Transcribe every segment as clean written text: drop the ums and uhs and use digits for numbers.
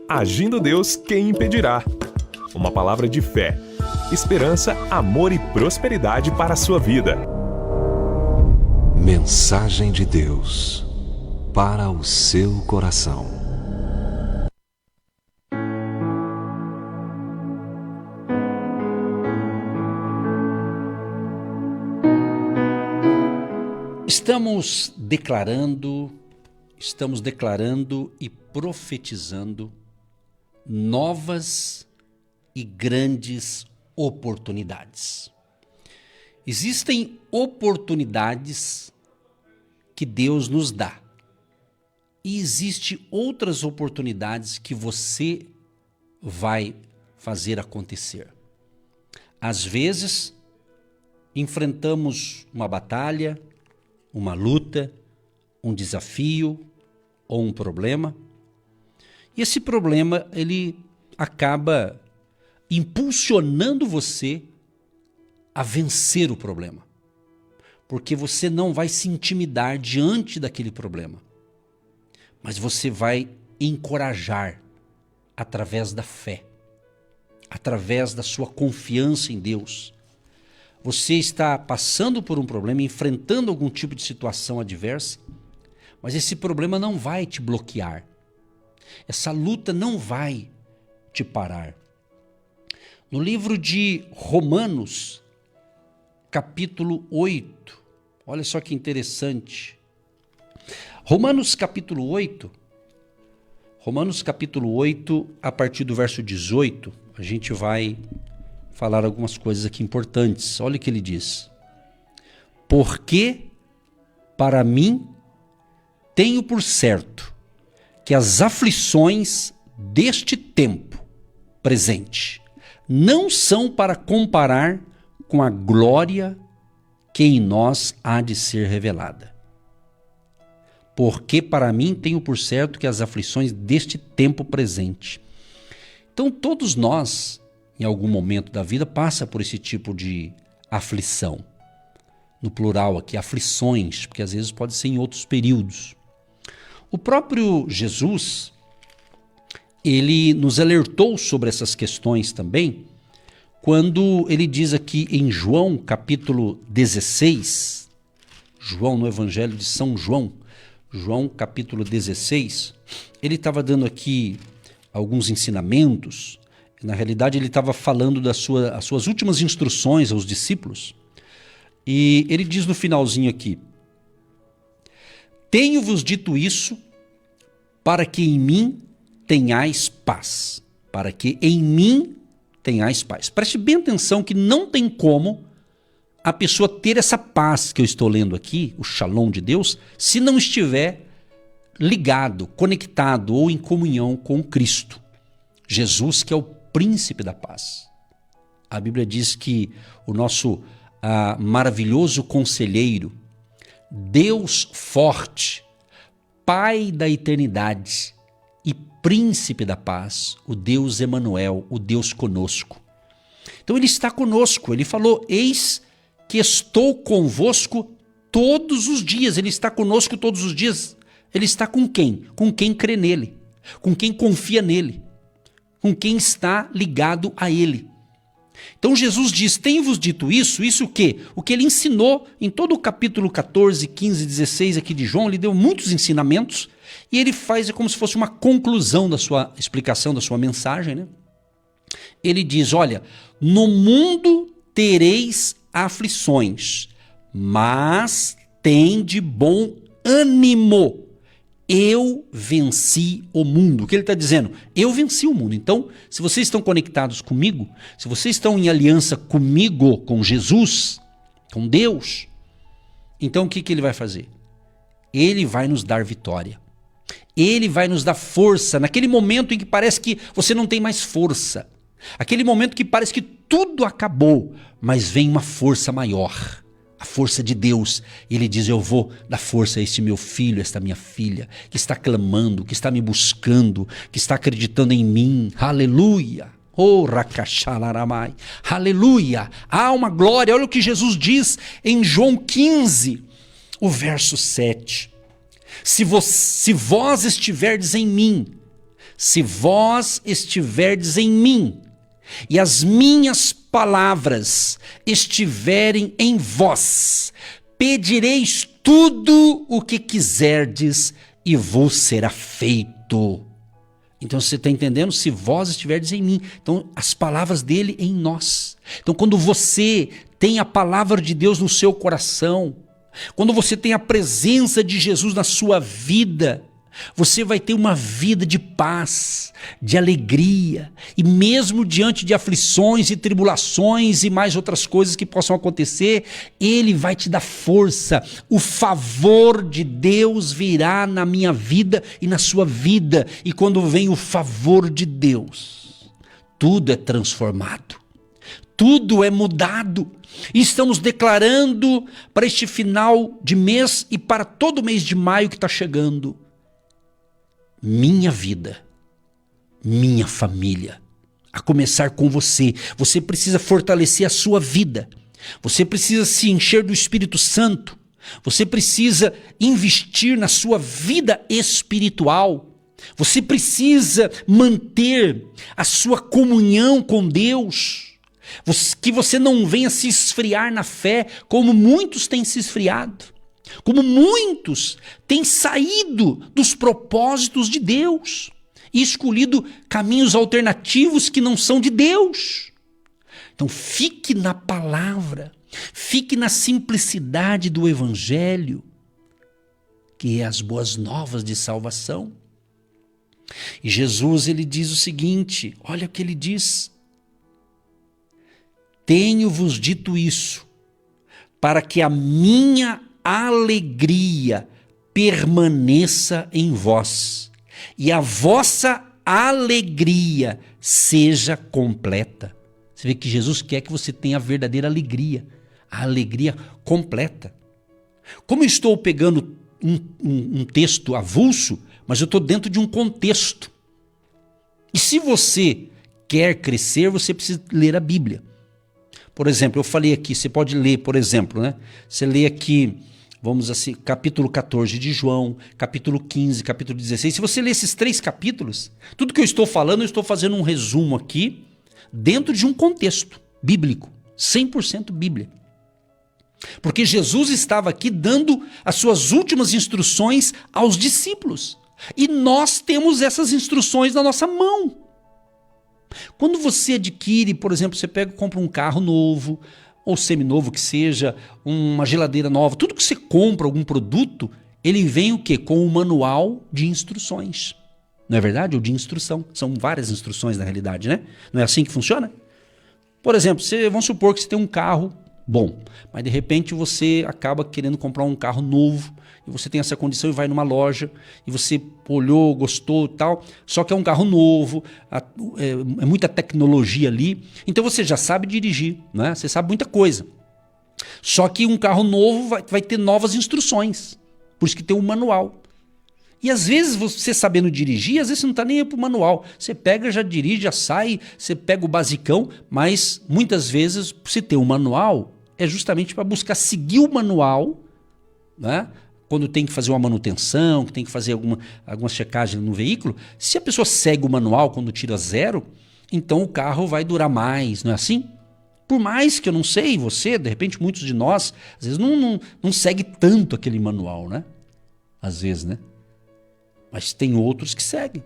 Agindo Deus, quem impedirá? Uma palavra de fé, esperança, amor e prosperidade para a sua vida. Mensagem de Deus para o seu coração. Estamos declarando e profetizando novas e grandes oportunidades. Existem oportunidades que Deus nos dá. E existem outras oportunidades que você vai fazer acontecer. Às vezes, enfrentamos uma batalha, uma luta, um desafio ou um problema. E esse problema, ele acaba impulsionando você a vencer o problema. Porque você não vai se intimidar diante daquele problema. Mas você vai encorajar através da fé, através da sua confiança em Deus. Você está passando por um problema, enfrentando algum tipo de situação adversa, mas esse problema não vai te bloquear. Essa luta não vai te parar. No livro de Romanos, capítulo 8, olha só que interessante. Romanos capítulo 8, a partir do verso 18, a gente vai falar algumas coisas aqui importantes. Olha o que ele diz. Porque para mim tenho por certo que as aflições deste tempo presente não são para comparar com a glória que em nós há de ser revelada. Porque para mim tenho por certo que as aflições deste tempo presente. Então todos nós, em algum momento da vida, passa por esse tipo de aflição. No plural aqui, aflições, porque às vezes pode ser em outros períodos. O próprio Jesus, ele nos alertou sobre essas questões também, quando ele diz aqui em João, capítulo 16, João, no Evangelho de São João, João, capítulo 16, ele estava dando aqui alguns ensinamentos. Na realidade, ele estava falando as suas últimas instruções aos discípulos. E ele diz no finalzinho aqui: tenho-vos dito isso para que em mim tenhais paz. Para que em mim tenhais paz. Preste bem atenção que não tem como a pessoa ter essa paz que eu estou lendo aqui, o Shalom de Deus, se não estiver ligado, conectado ou em comunhão com Cristo. Jesus, que é o príncipe da paz. A Bíblia diz que o nosso maravilhoso conselheiro, Deus forte, Pai da eternidade e príncipe da paz, o Deus Emanuel, o Deus conosco. Então ele está conosco, ele falou, eis que estou convosco todos os dias. Ele está conosco todos os dias. Ele está com quem? Com quem crê nele, com quem confia nele, com quem está ligado a ele. Então Jesus diz, tenho-vos dito isso o quê? O que ele ensinou em todo o capítulo 14, 15, 16 aqui de João, ele deu muitos ensinamentos e ele faz como se fosse uma conclusão da sua explicação, da sua mensagem, né? Ele diz, olha, no mundo tereis aflições, mas tende bom ânimo. Eu venci o mundo. O que ele está dizendo? Eu venci o mundo. Então, se vocês estão conectados comigo, se vocês estão em aliança comigo, com Jesus, com Deus, então o que ele vai fazer? Ele vai nos dar vitória. Ele vai nos dar força naquele momento em que parece que você não tem mais força. Aquele momento que parece que tudo acabou, mas vem uma força maior. A força de Deus. E ele diz, eu vou dar força a este meu filho, esta minha filha, que está clamando, que está me buscando, que está acreditando em mim. Aleluia. Oh, rakashalaramai. Aleluia. Há uma glória. Olha o que Jesus diz em João 15, o verso 7. Se vós estiverdes em mim, Se vós estiverdes em mim e as minhas palavras estiverem em vós, pedireis tudo o que quiserdes e vos será feito. Então você está entendendo? Se vós estiverdes em mim. Então as palavras dele em nós. Então quando você tem a palavra de Deus no seu coração, quando você tem a presença de Jesus na sua vida, você vai ter uma vida de paz, de alegria, e mesmo diante de aflições e tribulações e mais outras coisas que possam acontecer, Ele vai te dar força. O favor de Deus virá na minha vida e na sua vida, e quando vem o favor de Deus, tudo é transformado, tudo é mudado. E estamos declarando para este final de mês e para todo mês de maio que está chegando: minha vida, minha família, a começar com você. Você precisa fortalecer a sua vida. Você precisa se encher do Espírito Santo. Você precisa investir na sua vida espiritual. Você precisa manter a sua comunhão com Deus. Que você não venha se esfriar na fé, como muitos têm se esfriado. Como muitos têm saído dos propósitos de Deus e escolhido caminhos alternativos que não são de Deus. Então fique na palavra, fique na simplicidade do Evangelho, que é as boas novas de salvação. E Jesus, ele diz o seguinte, olha o que ele diz: tenho-vos dito isso, para que a minha alegria permaneça em vós e a vossa alegria seja completa. Você vê que Jesus quer que você tenha a verdadeira alegria, a alegria completa. Como eu estou pegando um texto avulso, mas eu estou dentro de um contexto. E se você quer crescer, você precisa ler a Bíblia. Por exemplo, eu falei aqui, você pode ler, por exemplo, né? Você lê aqui, vamos assim, capítulo 14 de João, capítulo 15, capítulo 16. Se você ler esses 3 capítulos, tudo que eu estou falando, eu estou fazendo um resumo aqui, dentro de um contexto bíblico, 100% Bíblia. Porque Jesus estava aqui dando as suas últimas instruções aos discípulos. E nós temos essas instruções na nossa mão. Quando você adquire, por exemplo, você compra um carro novo, ou seminovo que seja, uma geladeira nova, tudo que você compra, algum produto, ele vem o quê? Com um manual de instruções. Não é verdade? Ou de instrução. São várias instruções na realidade, né? Não é assim que funciona? Por exemplo, vamos supor que você tem um carro bom, mas de repente você acaba querendo comprar um carro novo, e você tem essa condição e vai numa loja, e você olhou, gostou e tal, só que é um carro novo, é muita tecnologia ali, então você já sabe dirigir, né? Você sabe muita coisa. Só que um carro novo vai ter novas instruções, por isso que tem um manual. E às vezes você sabendo dirigir, às vezes você não está nem aí para o manual. Você pega, já dirige, já sai, você pega o basicão, mas muitas vezes, se ter um manual, é justamente para buscar seguir o manual, né? Quando tem que fazer uma manutenção, que tem que fazer alguma checagem no veículo. Se a pessoa segue o manual quando tira 0, então o carro vai durar mais, não é assim? Por mais que eu não sei, você, de repente muitos de nós, às vezes não segue tanto aquele manual, né? Às vezes, né? Mas tem outros que seguem.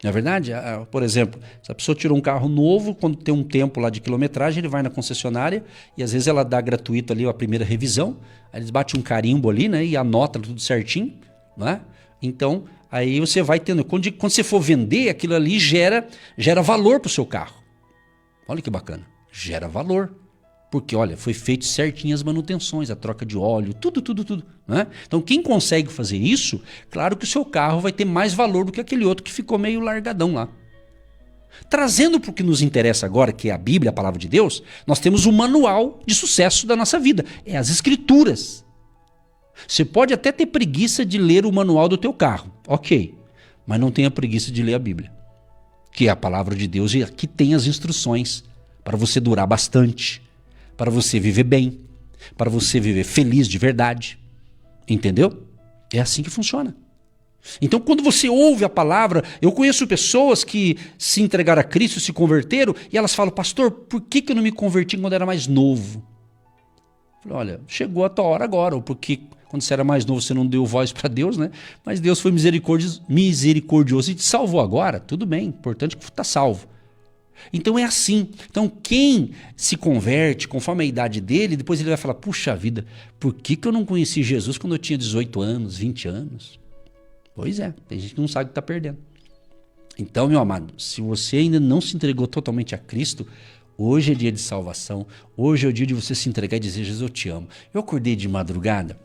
Não é verdade? Por exemplo, se a pessoa tirou um carro novo, quando tem um tempo lá de quilometragem, ele vai na concessionária e às vezes ela dá gratuito ali a primeira revisão, aí eles batem um carimbo ali, né, e anota tudo certinho, né? Então, aí você vai tendo, quando você for vender, aquilo ali gera valor para o seu carro. Olha que bacana, gera valor. Porque, olha, foi feito certinho as manutenções, a troca de óleo, tudo, né? Então, quem consegue fazer isso, claro que o seu carro vai ter mais valor do que aquele outro que ficou meio largadão lá. Trazendo para o que nos interessa agora, que é a Bíblia, a Palavra de Deus, nós temos o manual de sucesso da nossa vida, é as Escrituras. Você pode até ter preguiça de ler o manual do teu carro, ok, mas não tenha preguiça de ler a Bíblia, que é a Palavra de Deus e aqui tem as instruções para você durar bastante, para você viver bem, para você viver feliz de verdade. Entendeu? É assim que funciona. Então, quando você ouve a palavra, eu conheço pessoas que se entregaram a Cristo, se converteram, e elas falam, pastor, por que eu não me converti quando era mais novo? Eu falei, olha, chegou a tua hora agora, ou porque quando você era mais novo você não deu voz para Deus, né? Mas Deus foi misericordioso e te salvou agora, tudo bem, importante que está salvo. Então é assim. Então quem se converte conforme a idade dele, depois ele vai falar, puxa vida, por que eu não conheci Jesus quando eu tinha 18 anos, 20 anos? Pois é, tem gente que não sabe o que está perdendo. Então, meu amado, se você ainda não se entregou totalmente a Cristo, hoje é dia de salvação, hoje é o dia de você se entregar e dizer, Jesus, eu te amo. Eu acordei de madrugada,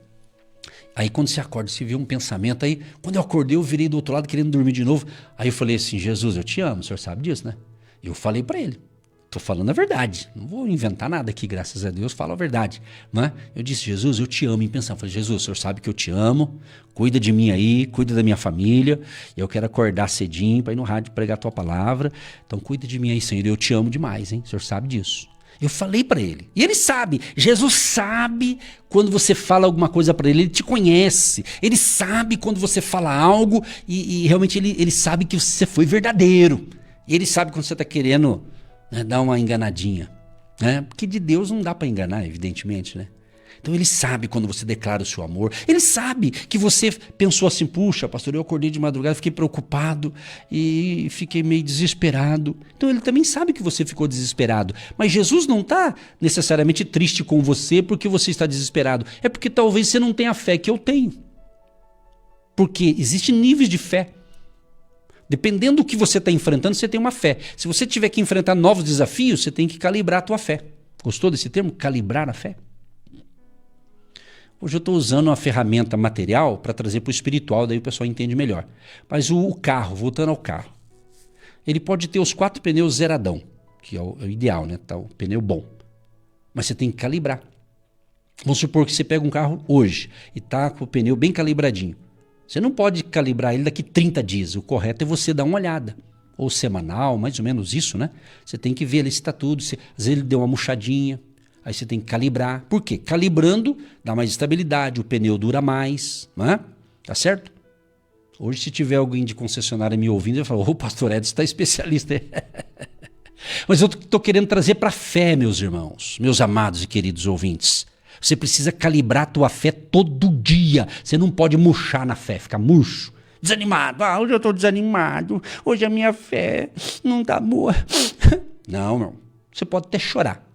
aí quando você acorda, você vê um pensamento, aí quando eu acordei eu virei do outro lado querendo dormir de novo, aí eu falei assim, Jesus, eu te amo, o senhor sabe disso, né? Eu falei para ele, estou falando a verdade, não vou inventar nada aqui, graças a Deus, falo a verdade. Né? Eu disse, Jesus, eu te amo, em pensar, eu falei, Jesus, o senhor sabe que eu te amo, cuida de mim aí, cuida da minha família, eu quero acordar cedinho para ir no rádio pregar a tua palavra, então cuida de mim aí, Senhor, eu te amo demais, hein? O senhor sabe disso. Eu falei para ele, e ele sabe, Jesus sabe quando você fala alguma coisa para ele te conhece, ele sabe quando você fala algo e realmente ele sabe que você foi verdadeiro. E ele sabe quando você está querendo, né, dar uma enganadinha. Né? Porque de Deus não dá para enganar, evidentemente. Né? Então ele sabe quando você declara o seu amor. Ele sabe que você pensou assim, puxa, pastor, eu acordei de madrugada, fiquei preocupado e fiquei meio desesperado. Então ele também sabe que você ficou desesperado. Mas Jesus não está necessariamente triste com você porque você está desesperado. É porque talvez você não tenha a fé que eu tenho. Porque existem níveis de fé. Dependendo do que você está enfrentando, você tem uma fé. Se você tiver que enfrentar novos desafios, você tem que calibrar a tua fé. Gostou desse termo? Calibrar a fé? Hoje eu estou usando uma ferramenta material para trazer para o espiritual, daí o pessoal entende melhor. Mas o carro, voltando ao carro, ele pode ter os 4 pneus zeradão, que é o ideal, né? Tá, o pneu bom. Mas você tem que calibrar. Vamos supor que você pega um carro hoje e está com o pneu bem calibradinho. Você não pode calibrar ele daqui 30 dias. O correto é você dar uma olhada. Ou semanal, mais ou menos isso, né? Você tem que ver ali se está tudo. Às vezes ele deu uma murchadinha. Aí você tem que calibrar. Por quê? Calibrando dá mais estabilidade, o pneu dura mais. Não é? Tá certo? Hoje, se tiver alguém de concessionária me ouvindo, eu falo, ô, pastor Edson, está especialista. Mas eu estou querendo trazer para a fé, meus irmãos, meus amados e queridos ouvintes. Você precisa calibrar a tua fé todo dia. Você não pode murchar na fé, ficar murcho. Desanimado. Ah, hoje eu estou desanimado. Hoje a minha fé não está boa. Não, meu. Você pode até chorar.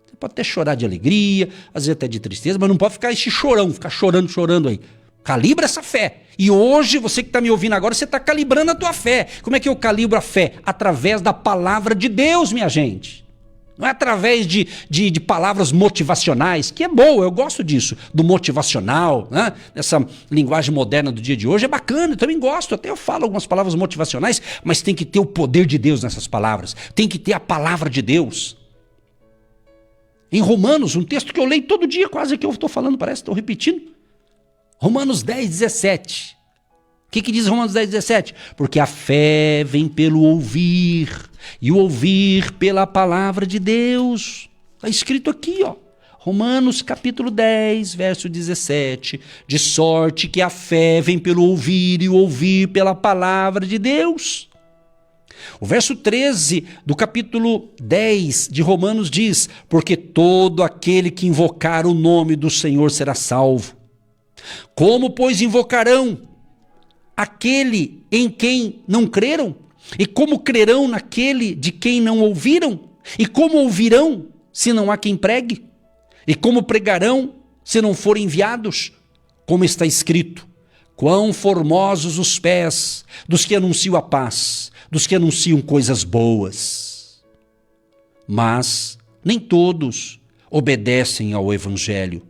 Você pode até chorar de alegria, às vezes até de tristeza, mas não pode ficar esse chorão, ficar chorando aí. Calibra essa fé. E hoje, você que está me ouvindo agora, você está calibrando a tua fé. Como é que eu calibro a fé? Através da palavra de Deus, minha gente. Não é através de palavras motivacionais, que é boa, eu gosto disso, do motivacional, né? Essa linguagem moderna do dia de hoje é bacana, eu também gosto, até eu falo algumas palavras motivacionais, mas tem que ter o poder de Deus nessas palavras, tem que ter a palavra de Deus. Em Romanos, um texto que eu leio todo dia, quase que eu estou falando, parece que estou repetindo, Romanos 10, 17. O que diz Romanos 10, 17? Porque a fé vem pelo ouvir, e o ouvir pela palavra de Deus. Está escrito aqui, ó. Romanos capítulo 10, verso 17. De sorte que a fé vem pelo ouvir, e o ouvir pela palavra de Deus. O verso 13 do capítulo 10 de Romanos diz, porque todo aquele que invocar o nome do Senhor será salvo. Como, pois, invocarão aquele em quem não creram? E como crerão naquele de quem não ouviram? E como ouvirão se não há quem pregue? E como pregarão se não forem enviados? Como está escrito, quão formosos os pés dos que anunciam a paz, dos que anunciam coisas boas. Mas nem todos obedecem ao evangelho,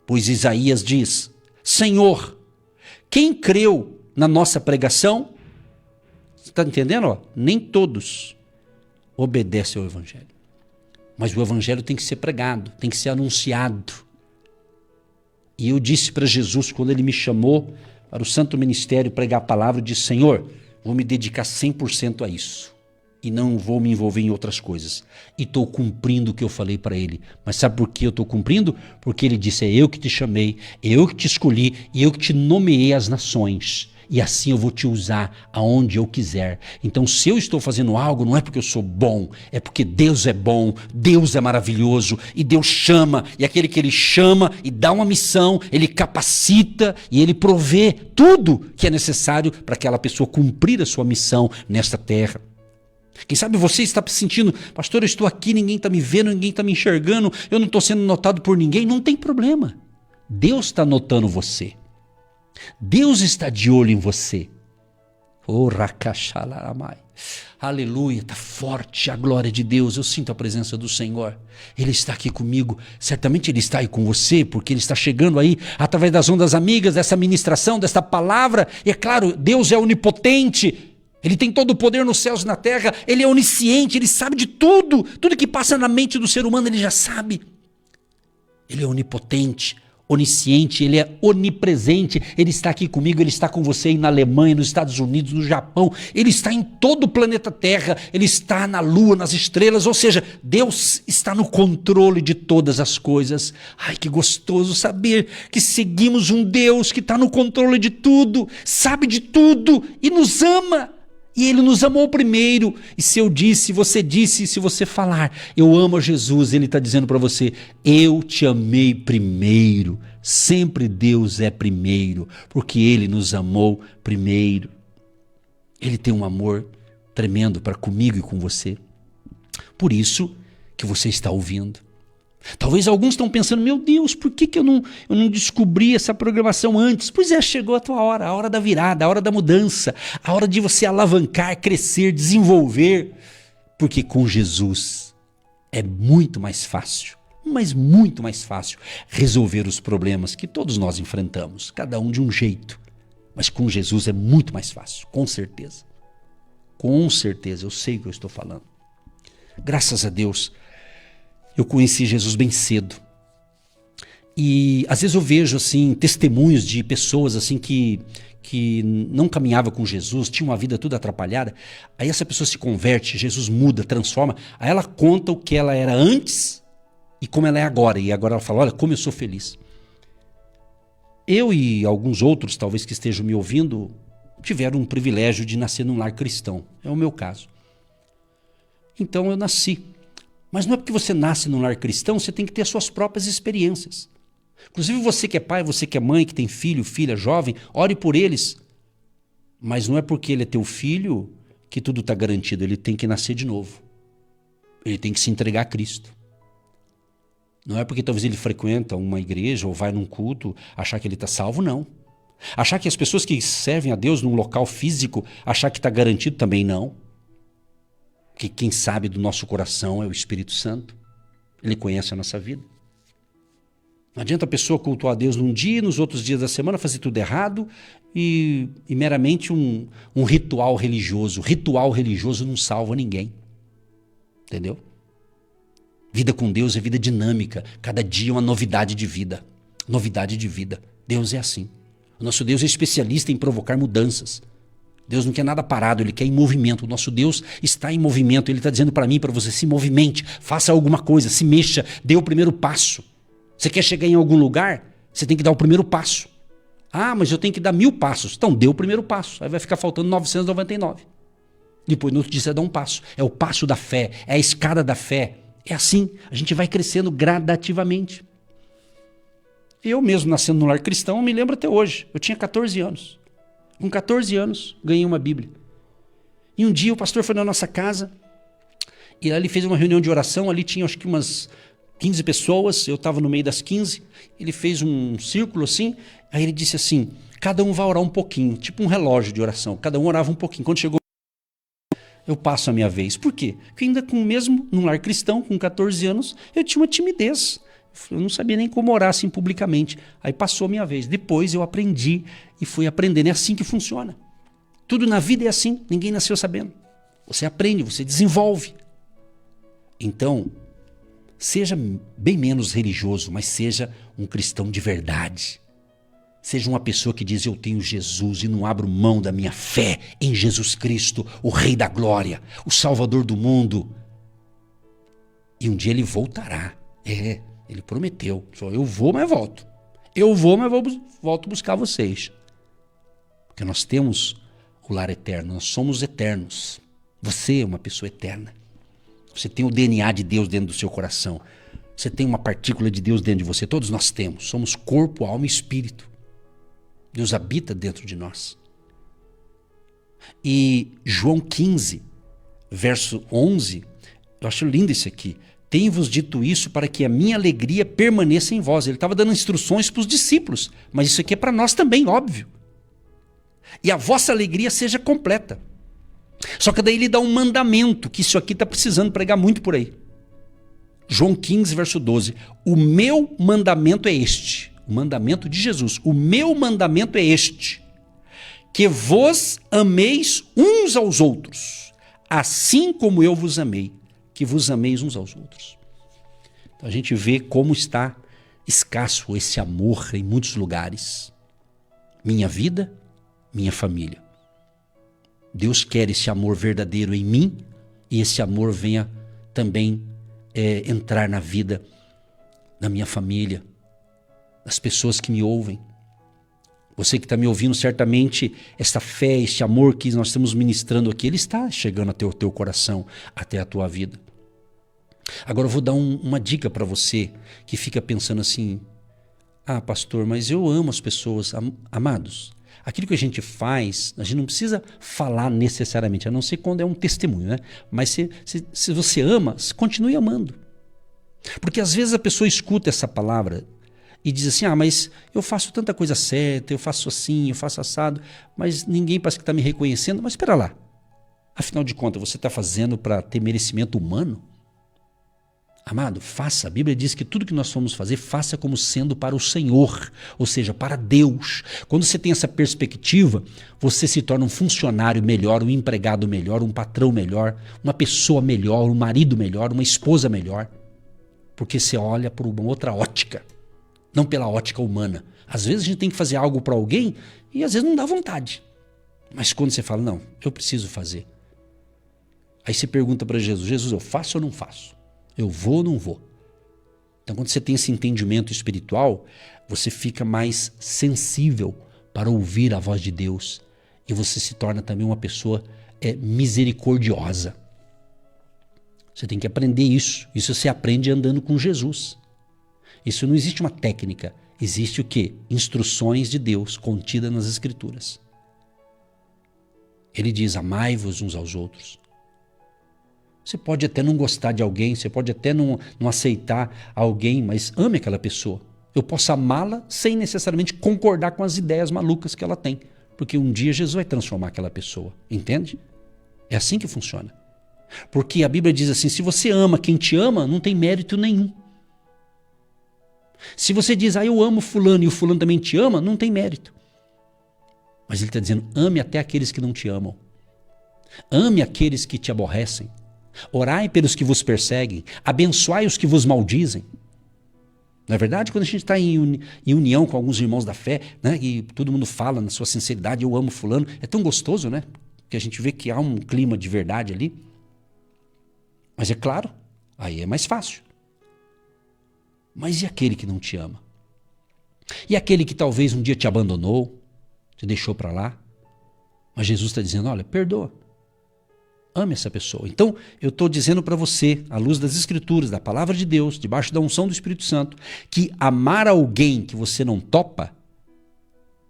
pois Isaías diz, Senhor, quem creu na nossa pregação? Você está entendendo? Ó? Nem todos obedecem ao evangelho. Mas o evangelho tem que ser pregado, tem que ser anunciado. E eu disse para Jesus, quando ele me chamou para o santo ministério pregar a palavra, eu disse, Senhor, vou me dedicar 100% a isso. E não vou me envolver em outras coisas. E estou cumprindo o que eu falei para ele. Mas sabe por que eu estou cumprindo? Porque ele disse, é eu que te chamei, eu que te escolhi e eu que te nomeei as nações. e assim eu vou te usar aonde eu quiser. Então, se eu estou fazendo algo, não é porque eu sou bom, é porque Deus é bom, Deus é maravilhoso, e Deus chama, e aquele que Ele chama e dá uma missão, Ele capacita e Ele provê tudo que é necessário para aquela pessoa cumprir a sua missão nesta terra. Quem sabe você está se sentindo, pastor, eu estou aqui, ninguém está me vendo, ninguém está me enxergando, eu não estou sendo notado por ninguém. Não tem problema. Deus está notando você. Deus está de olho em você. Oh, rakashalaramai. Aleluia, está forte a glória de Deus. Eu sinto a presença do Senhor. Ele está aqui comigo. Certamente Ele está aí com você, porque Ele está chegando aí através das ondas amigas, dessa ministração, desta palavra. E é claro, Deus é onipotente. Ele tem todo o poder nos céus e na terra. Ele é onisciente, Ele sabe de tudo. Tudo que passa na mente do ser humano, Ele já sabe. Ele é onipotente, onisciente, Ele é onipresente. Ele está aqui comigo, Ele está com você aí na Alemanha, nos Estados Unidos, no Japão. Ele está em todo o planeta Terra. Ele está na lua, nas estrelas. Ou seja, Deus está no controle de todas as coisas. Ai, que gostoso saber que seguimos um Deus que está no controle de tudo, sabe de tudo e nos ama. E Ele nos amou primeiro. E se eu disse, se você disse, se você falar, eu amo a Jesus, Ele está dizendo para você, eu te amei primeiro. Sempre Deus é primeiro, porque Ele nos amou primeiro. Ele tem um amor tremendo para comigo e com você. Por isso que você está ouvindo. Talvez alguns estão pensando, meu Deus, por que eu não descobri essa programação antes? Pois é, chegou a tua hora, a hora da virada, a hora da mudança, a hora de você alavancar, crescer, desenvolver. Porque com Jesus é muito mais fácil, mas muito mais fácil resolver os problemas que todos nós enfrentamos, cada um de um jeito. Mas com Jesus é muito mais fácil, com certeza. Com certeza, eu sei o que eu estou falando. Graças a Deus, eu conheci Jesus bem cedo. E às vezes eu vejo assim testemunhos de pessoas assim que não caminhavam com Jesus, tinham uma vida toda atrapalhada. Aí essa pessoa se converte, Jesus muda, transforma. Aí ela conta o que ela era antes e como ela é agora. E agora ela fala, olha como eu sou feliz. Eu e alguns outros, talvez que estejam me ouvindo, tiveram um privilégio de nascer num lar cristão. É o meu caso. Então eu nasci. Mas não é porque você nasce num lar cristão, você tem que ter as suas próprias experiências. Inclusive você que é pai, você que é mãe, que tem filho, filha, jovem, ore por eles. Mas não é porque ele é teu filho que tudo está garantido. Ele tem que nascer de novo. Ele tem que se entregar a Cristo. Não é porque talvez ele frequenta uma igreja ou vai num culto, achar que ele está salvo, não. Achar que as pessoas que servem a Deus num local físico, achar que está garantido também não. Que quem sabe do nosso coração é o Espírito Santo. Ele conhece a nossa vida. Não adianta a pessoa cultuar a Deus num dia e nos outros dias da semana fazer tudo errado e meramente um ritual religioso. Ritual religioso não salva ninguém. Entendeu? Vida com Deus é vida dinâmica. Cada dia é uma novidade de vida. Novidade de vida. Deus é assim. O nosso Deus é especialista em provocar mudanças. Deus não quer nada parado, Ele quer em movimento. O nosso Deus está em movimento. Ele está dizendo para mim, para você, se movimente, faça alguma coisa, se mexa, dê o primeiro passo. Você quer chegar em algum lugar? Você tem que dar o primeiro passo. Ah, mas eu tenho que dar 1000 passos. Então, dê o primeiro passo. Aí vai ficar faltando 999. Depois, no outro dia, você dá um passo. É o passo da fé, é a escada da fé. É assim, a gente vai crescendo gradativamente. Eu mesmo, nascendo no lar cristão, me lembro até hoje. Eu tinha 14 anos. Com 14 anos, ganhei uma Bíblia. E um dia o pastor foi na nossa casa e ali fez uma reunião de oração. Ali tinha acho que umas 15 pessoas, eu estava no meio das 15. Ele fez um círculo assim, aí ele disse assim, cada um vai orar um pouquinho, tipo um relógio de oração. Cada um orava um pouquinho. Quando chegou, eu passo a minha vez. Por quê? Porque ainda mesmo num lar cristão, com 14 anos, eu tinha uma timidez. Eu não sabia nem como orar assim publicamente. Aí passou a minha vez. Depois eu aprendi e fui aprendendo. É assim que funciona. Tudo na vida é assim. Ninguém nasceu sabendo. Você aprende, você desenvolve. Então, seja bem menos religioso, mas seja um cristão de verdade. Seja uma pessoa que diz, eu tenho Jesus e não abro mão da minha fé em Jesus Cristo, o Rei da Glória, o Salvador do mundo. E um dia Ele voltará. Ele prometeu. Eu vou, mas volto. Eu vou, mas volto buscar vocês. Porque nós temos o lar eterno, nós somos eternos. Você é uma pessoa eterna. Você tem o DNA de Deus dentro do seu coração. Você tem uma partícula de Deus dentro de você. Todos nós temos. Somos corpo, alma e espírito. Deus habita dentro de nós. E João 15, verso 11, eu acho lindo isso aqui. Tenho-vos dito isso para que a minha alegria permaneça em vós. Ele estava dando instruções para os discípulos, mas isso aqui é para nós também, óbvio. E a vossa alegria seja completa. Só que daí ele dá um mandamento, que isso aqui está precisando pregar muito por aí. João 15, verso 12. O meu mandamento é este. O mandamento de Jesus. O meu mandamento é este. Que vos ameis uns aos outros, assim como eu vos amei. Que vos ameis uns aos outros. Então a gente vê como está escasso esse amor em muitos lugares. Minha vida, minha família. Deus quer esse amor verdadeiro em mim e esse amor venha também entrar na vida da minha família, das pessoas que me ouvem. Você que está me ouvindo, certamente essa fé, esse amor que nós estamos ministrando aqui, ele está chegando até o teu coração, até a tua vida. Agora eu vou dar uma dica para você que fica pensando assim, pastor, mas eu amo as pessoas. Amados, aquilo que a gente faz, a gente não precisa falar necessariamente, a não ser quando é um testemunho, né? Mas se você ama, continue amando. Porque às vezes a pessoa escuta essa palavra e diz assim, mas eu faço tanta coisa certa, eu faço assim, eu faço assado, mas ninguém parece que está me reconhecendo. Mas espera lá, afinal de contas, você está fazendo para ter merecimento humano? Amado, faça. A Bíblia diz que tudo que nós formos fazer, faça como sendo para o Senhor, ou seja, para Deus. Quando você tem essa perspectiva, você se torna um funcionário melhor, um empregado melhor, um patrão melhor, uma pessoa melhor, um marido melhor, uma esposa melhor. Porque você olha por uma outra ótica, não pela ótica humana. Às vezes a gente tem que fazer algo para alguém e às vezes não dá vontade. Mas quando você fala, não, eu preciso fazer. Aí você pergunta para Jesus, Jesus, eu faço ou não faço? Eu vou ou não vou? Então, quando você tem esse entendimento espiritual, você fica mais sensível para ouvir a voz de Deus. E você se torna também uma pessoa misericordiosa. Você tem que aprender isso. Isso você aprende andando com Jesus. Isso não existe uma técnica. Existe o quê? Instruções de Deus contidas nas Escrituras. Ele diz, amai-vos uns aos outros. Você pode até não gostar de alguém, você pode até não aceitar alguém, mas ame aquela pessoa. Eu posso amá-la sem necessariamente concordar com as ideias malucas que ela tem. Porque um dia Jesus vai transformar aquela pessoa. Entende? É assim que funciona. Porque a Bíblia diz assim, se você ama quem te ama, não tem mérito nenhum. Se você diz, eu amo fulano e o fulano também te ama, não tem mérito. Mas ele está dizendo, ame até aqueles que não te amam. Ame aqueles que te aborrecem. Orai pelos que vos perseguem, abençoai os que vos maldizem. Não é verdade? Quando a gente está em união com alguns irmãos da fé, né, e todo mundo fala na sua sinceridade, eu amo fulano, é tão gostoso, né? Que a gente vê que há um clima de verdade ali. Mas é claro, aí é mais fácil. Mas e aquele que não te ama? E aquele que talvez um dia te abandonou, te deixou para lá? Mas Jesus está dizendo, olha, perdoa. Ame essa pessoa. Então, eu estou dizendo para você, à luz das Escrituras, da Palavra de Deus, debaixo da unção do Espírito Santo, que amar alguém que você não topa,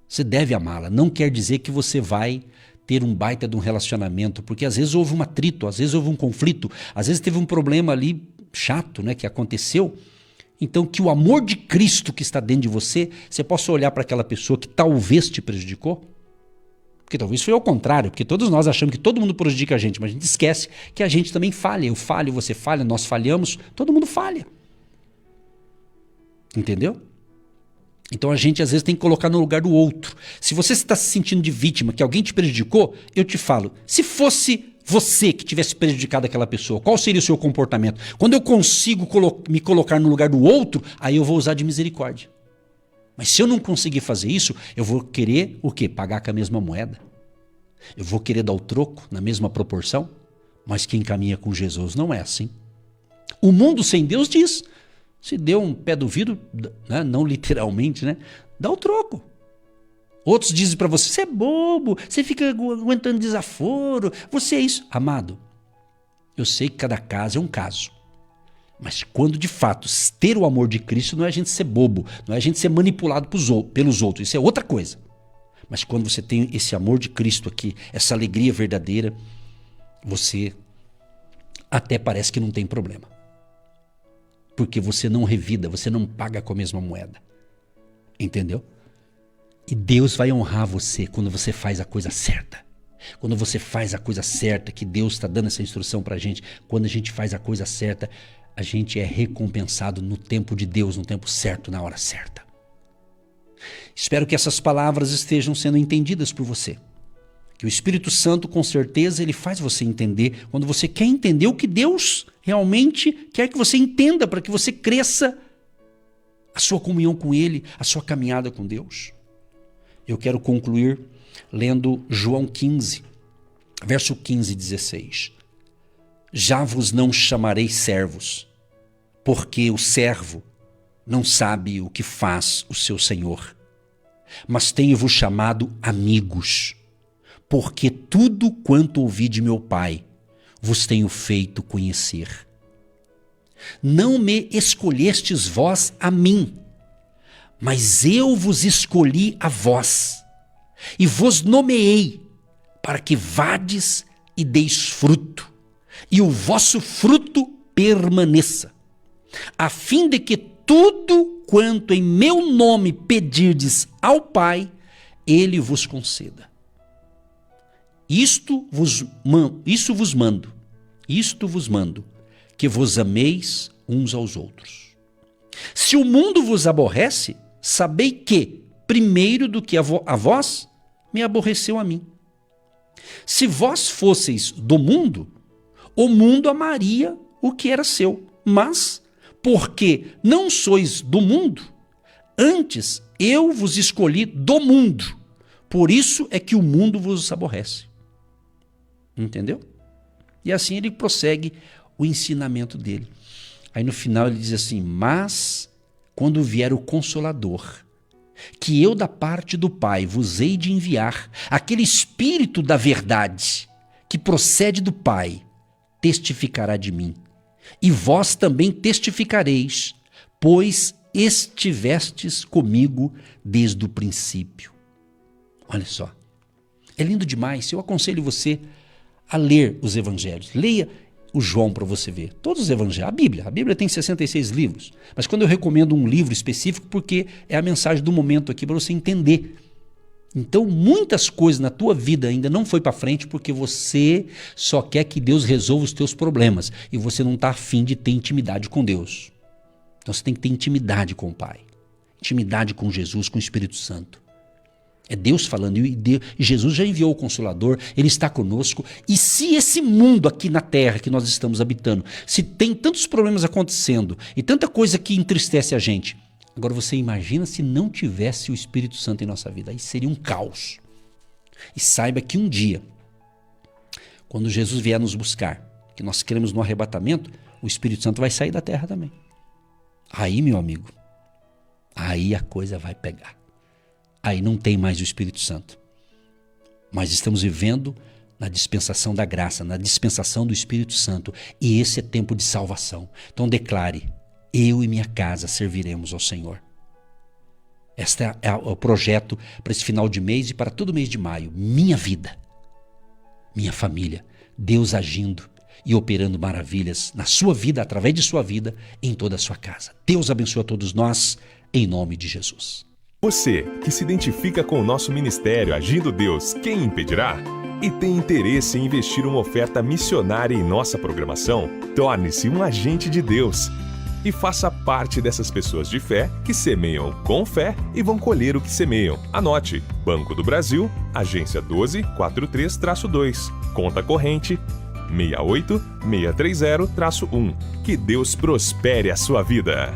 você deve amá-la. Não quer dizer que você vai ter um baita de um relacionamento, porque às vezes houve um atrito, às vezes houve um conflito, às vezes teve um problema ali chato, né, que aconteceu. Então, que o amor de Cristo que está dentro de você, você possa olhar para aquela pessoa que talvez te prejudicou. Porque talvez foi ao contrário, porque todos nós achamos que todo mundo prejudica a gente, mas a gente esquece que a gente também falha. Eu falho, você falha, nós falhamos, todo mundo falha. Entendeu? Então a gente às vezes tem que colocar no lugar do outro. Se você está se sentindo de vítima, que alguém te prejudicou, eu te falo, se fosse você que tivesse prejudicado aquela pessoa, qual seria o seu comportamento? Quando eu consigo me colocar no lugar do outro, aí eu vou usar de misericórdia. Mas se eu não conseguir fazer isso, eu vou querer o quê? Pagar com a mesma moeda. Eu vou querer dar o troco na mesma proporção. Mas quem caminha com Jesus não é assim. O mundo sem Deus diz, se deu um pé do vidro, né? Não literalmente, né? Dá o troco. Outros dizem para você, você é bobo, você fica aguentando desaforo, você é isso. Amado, eu sei que cada caso é um caso. Mas quando de fato ter o amor de Cristo não é a gente ser bobo, não é a gente ser manipulado pelos outros, isso é outra coisa. Mas quando você tem esse amor de Cristo aqui, essa alegria verdadeira, você até parece que não tem problema. Porque você não revida, você não paga com a mesma moeda. Entendeu? E Deus vai honrar você quando você faz a coisa certa. Quando você faz a coisa certa, que Deus está dando essa instrução para a gente, quando a gente faz a coisa certa, a gente é recompensado no tempo de Deus, no tempo certo, na hora certa. Espero que essas palavras estejam sendo entendidas por você. Que o Espírito Santo, com certeza, ele faz você entender quando você quer entender o que Deus realmente quer que você entenda, para que você cresça a sua comunhão com Ele, a sua caminhada com Deus. Eu quero concluir lendo João 15, verso 15 e 16. Já vos não chamarei servos, porque o servo não sabe o que faz o seu senhor. Mas tenho-vos chamado amigos, porque tudo quanto ouvi de meu Pai vos tenho feito conhecer. Não me escolhestes vós a mim, mas eu vos escolhi a vós, e vos nomeei, para que vades e deis fruto, e o vosso fruto permaneça, a fim de que tudo quanto em meu nome pedirdes ao Pai, Ele vos conceda. Isto vos mando, que vos ameis uns aos outros. Se o mundo vos aborrece, sabei que, primeiro do que a vós, me aborreceu a mim. Se vós fosseis do mundo, o mundo amaria o que era seu. Mas, porque não sois do mundo, antes eu vos escolhi do mundo. Por isso é que o mundo vos aborrece. Entendeu? E assim ele prossegue o ensinamento dele. Aí no final ele diz assim: mas quando vier o Consolador, que eu da parte do Pai vos hei de enviar, aquele Espírito da verdade, que procede do Pai, testificará de mim. E vós também testificareis, pois estivestes comigo desde o princípio. Olha só, é lindo demais. Eu aconselho você a ler os evangelhos. Leia o João para você ver. Todos os evangelhos. A Bíblia tem 66 livros. Mas quando eu recomendo um livro específico, porque é a mensagem do momento aqui para você entender. Então, muitas coisas na tua vida ainda não foi para frente porque você só quer que Deus resolva os teus problemas e você não está afim de ter intimidade com Deus. Então, você tem que ter intimidade com o Pai, intimidade com Jesus, com o Espírito Santo. É Deus falando, e Jesus já enviou o Consolador, Ele está conosco. E se esse mundo aqui na Terra que nós estamos habitando, se tem tantos problemas acontecendo e tanta coisa que entristece a gente, agora você imagina se não tivesse o Espírito Santo em nossa vida. Aí seria um caos. E saiba que um dia, quando Jesus vier nos buscar, que nós queremos no arrebatamento, o Espírito Santo vai sair da terra também. Aí, meu amigo, aí a coisa vai pegar. Aí não tem mais o Espírito Santo. Mas estamos vivendo na dispensação da graça, na dispensação do Espírito Santo. E esse é tempo de salvação. Então declare: eu e minha casa serviremos ao Senhor. Este é o projeto para esse final de mês e para todo mês de maio. Minha vida, minha família, Deus agindo e operando maravilhas na sua vida, através de sua vida, em toda a sua casa. Deus abençoe a todos nós, em nome de Jesus. Você que se identifica com o nosso ministério Agindo Deus, quem impedirá? E tem interesse em investir uma oferta missionária em nossa programação? Torne-se um agente de Deus e faça parte dessas pessoas de fé que semeiam com fé e vão colher o que semeiam. Anote: Banco do Brasil, agência 1243-2, conta corrente 68630-1. Que Deus prospere a sua vida.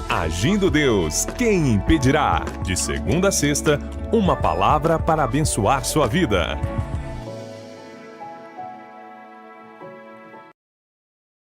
Agindo Deus, quem impedirá? De segunda a sexta, uma palavra para abençoar sua vida.